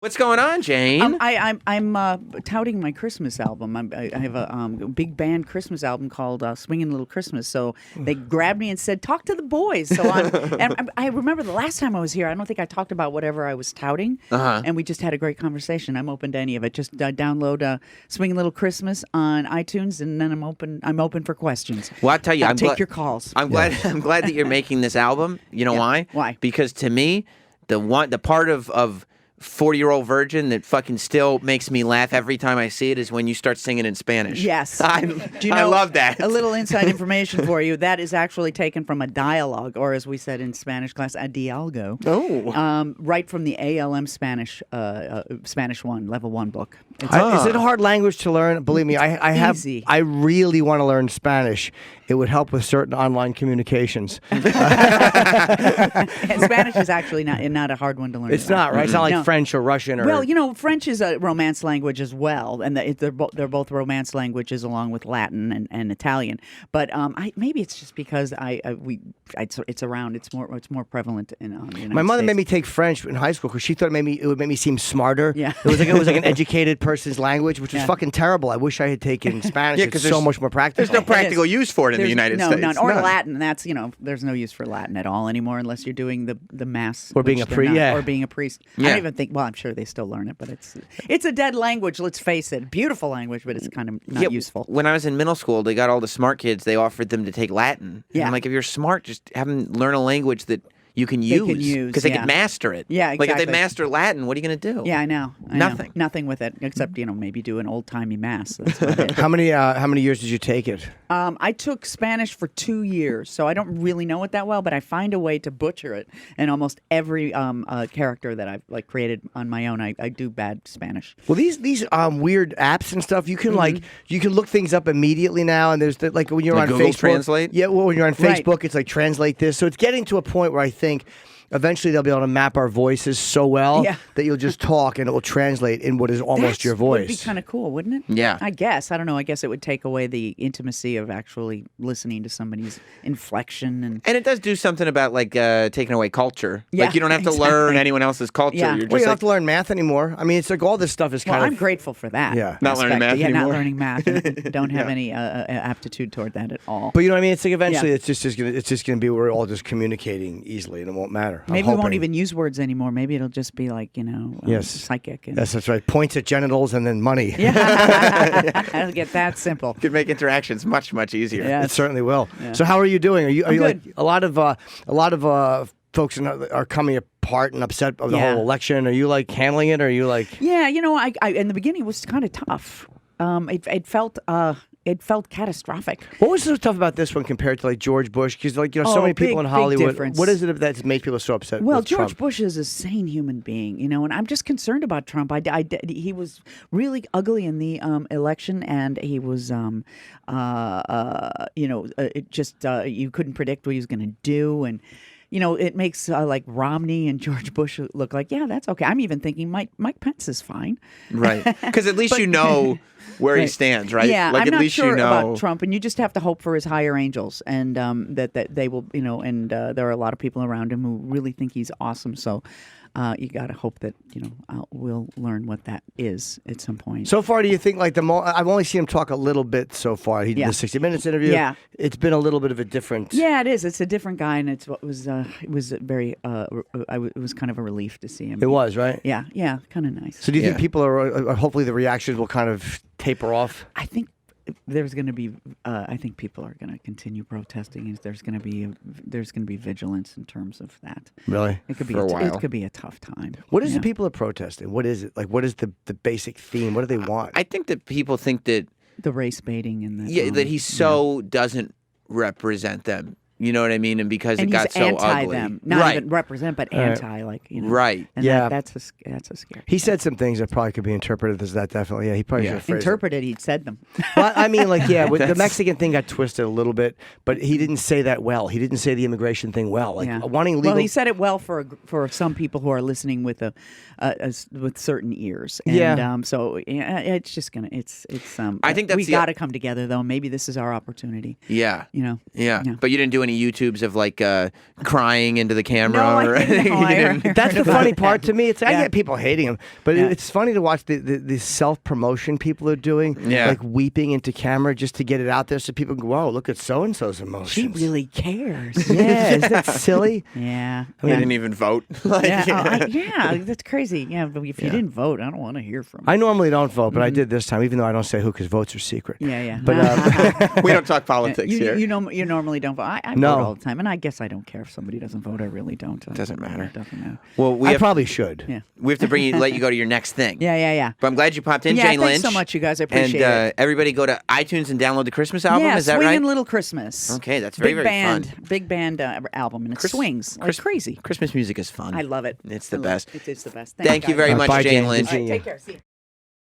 What's going on, Jane? I'm touting my Christmas album. I have a big band Christmas album called Swingin' Little Christmas. So they grabbed me and said, "Talk to the boys." So I remember the last time I was here. I don't think I talked about whatever I was touting, and we just had a great conversation. I'm open to any of it. Just download "Swingin' Little Christmas" on iTunes, and then I'm open for questions. Well, I tell you, I'll take your calls. I'm glad that you're making this album. You know why? Why? Because to me, the part of 40-year-old virgin that fucking still makes me laugh every time I see it is when you start singing in Spanish. Yes. I love that. A little inside information for you. That is actually taken from a dialogue, or as we said in Spanish class, a diálogo. Oh. Right from the ALM Spanish, Spanish 1, level 1 book. Is it a hard language to learn? Believe me, Easy. I really want to learn Spanish. It would help with certain online communications. And Spanish is actually not a hard one to learn. It's not, right? It's not like No. French or Russian or... Well, French is a Romance language as well, and they're both Romance languages along with Latin and Italian. But maybe it's just because it's around. It's more prevalent in the United My mother States. made me take French in high school because she thought it would make me seem smarter. Yeah. It was like an educated person's language, which was fucking terrible. I wish I had taken Spanish. Yeah, it's 'cause so much more practical. There's no practical use for it in the United States. None. Or Latin. That's there's no use for Latin at all anymore unless you're doing the mass Or being which a they're priest. not, Yeah. or being a priest. I Yeah. don't even think. Well, I'm sure they still learn it, but it's a dead language. Let's face it. Beautiful language, but it's kind of not useful. When I was in middle school, they got all the smart kids. They offered them to take Latin. Yeah. And I'm like, if you're smart, just have them learn a language that you can use because they yeah. could master it. Yeah, Like if exactly. they master Latin, what are you going to do? Yeah, I know. Nothing. Nothing with it except maybe do an old timey mass. That's about it. How many years did you take it? I took Spanish for 2 years, so I don't really know it that well, but I find a way to butcher it. And almost every character that I've created on my own, I do bad Spanish. Well, these weird apps and stuff, you can you can look things up immediately now, and there's when you're Like on Google Facebook. Translate? Yeah, well, when you're on Right. Facebook, it's like translate this. So it's getting to a point where I think eventually they'll be able to map our voices so well that you'll just talk and it will translate in what is almost your voice. Would be kind of cool, wouldn't it? Yeah. I guess. I don't know. I guess it would take away the intimacy of actually listening to somebody's inflection and. And it does do something about taking away culture. Yeah, Like you don't have to exactly. learn anyone else's culture. Yeah. You're Well, just you don't have to learn math anymore. I mean, it's like all this stuff is Well, kind I'm of... grateful for that. Yeah. Not learning aspect. math Yeah, anymore? not learning math. And don't have any aptitude toward that at all. But you know what I mean? It's like eventually Yeah. it's just gonna be we're all just communicating easily and it won't matter. I'm Maybe we won't hoping. even use words anymore. Maybe it'll just be Yes. psychic. And Yes, that's right. Points at genitals and then money. yeah, it'll get that simple. could make interactions much, much easier. Yeah. It certainly will. So how are you doing? Are you I'm like good. a lot of folks are coming apart and upset of the Yeah. whole election? Are you like handling it? Or are you like Yeah, I in the beginning it was kind of tough. It felt catastrophic. what was so tough about this one compared to like George Bush? Because so Oh, many people big, in big Hollywood. difference. What is it that makes people so upset? Well, with George Trump? Bush is a sane human being, and I'm just concerned about Trump. He was really ugly in the election, and he was, it just you couldn't predict what he was going to do, and. It makes like Romney and George Bush look like, yeah, that's okay. I'm even thinking Mike Pence is fine. Right. Because at least you know where he Right. stands, right? Yeah, Like I'm at not least sure you know. about Trump, and you just have to hope for his higher angels, and that they will, and there are a lot of people around him who really think he's awesome. So you got to hope that we'll learn what that is at some point. So far, do you think like I've only seen him talk a little bit so far. He did the 60 Minutes interview. Yeah. It's been a little bit of a different. Yeah, it is. It's a different guy, and it was very. It was kind of a relief to see him. It was, right? Yeah, kind of nice. So do you think Yeah. people are hopefully the reactions will kind of taper off? I think there's going to be. I think people are going to continue protesting, and there's going to be vigilance in terms of that. Really? It could be For a while. It could be a tough time. What is Yeah. the people are protesting? What is it? Like, what is the basic theme? What do they want? I think that people think that The race baiting and the, that he so doesn't represent them. You know what I mean? And because and it got he's so anti ugly. them, not right. even represent, but anti, Right. And Yeah. that's a scary. He said some things that probably could be interpreted as that. Definitely, yeah. He probably should have phrased it. Interpreted, he said them. Well, I mean, like, yeah, with the Mexican thing got twisted a little bit, but he didn't say that well. He didn't say the immigration thing well. Like wanting legal. Well, he said it well for some people who are listening with with certain ears. And, Yeah. So it's just gonna. I think that's we the- got to come together though. Maybe this is our opportunity. Yeah. You know. Yeah. Yeah. But you didn't do any YouTubes of like crying into the camera? No, or I didn't know. I heard That's the about funny that. part to me. It's I Yeah. get people hating him, but Yeah. it's funny to watch the self promotion people are doing, Yeah. like weeping into camera just to get it out there, so people can go, "Whoa, look at so and so's emotions." She really cares. yeah, isn't that silly? Yeah. They didn't even vote. Like, Yeah, that's crazy. Yeah, but if you didn't vote, I don't want to hear from you. I normally don't vote, but I did this time, even though I don't say who, because votes are secret. Yeah, yeah. But we don't talk politics here. You know, you normally don't vote. I No. vote all the time, and I guess I don't care if somebody doesn't vote. I really don't. Doesn't matter. It doesn't matter. Well, I probably should. Yeah. we have to let you go to your next thing. Yeah, yeah, yeah. But I'm glad you popped in, Yeah, Jane thanks Lynch. so much, you guys. I appreciate and it. everybody go to iTunes and download the Christmas album. Yeah, Is that Swingin' right? Little Christmas. Okay, that's very, big very band, fun. Big band album, and it swings like crazy. Christmas music is fun. I love it. It's the I love best. it. It's the best. Thank you guys. very much, Bye, Jane Jane. Lynch. Good seeing you. Take care. See you.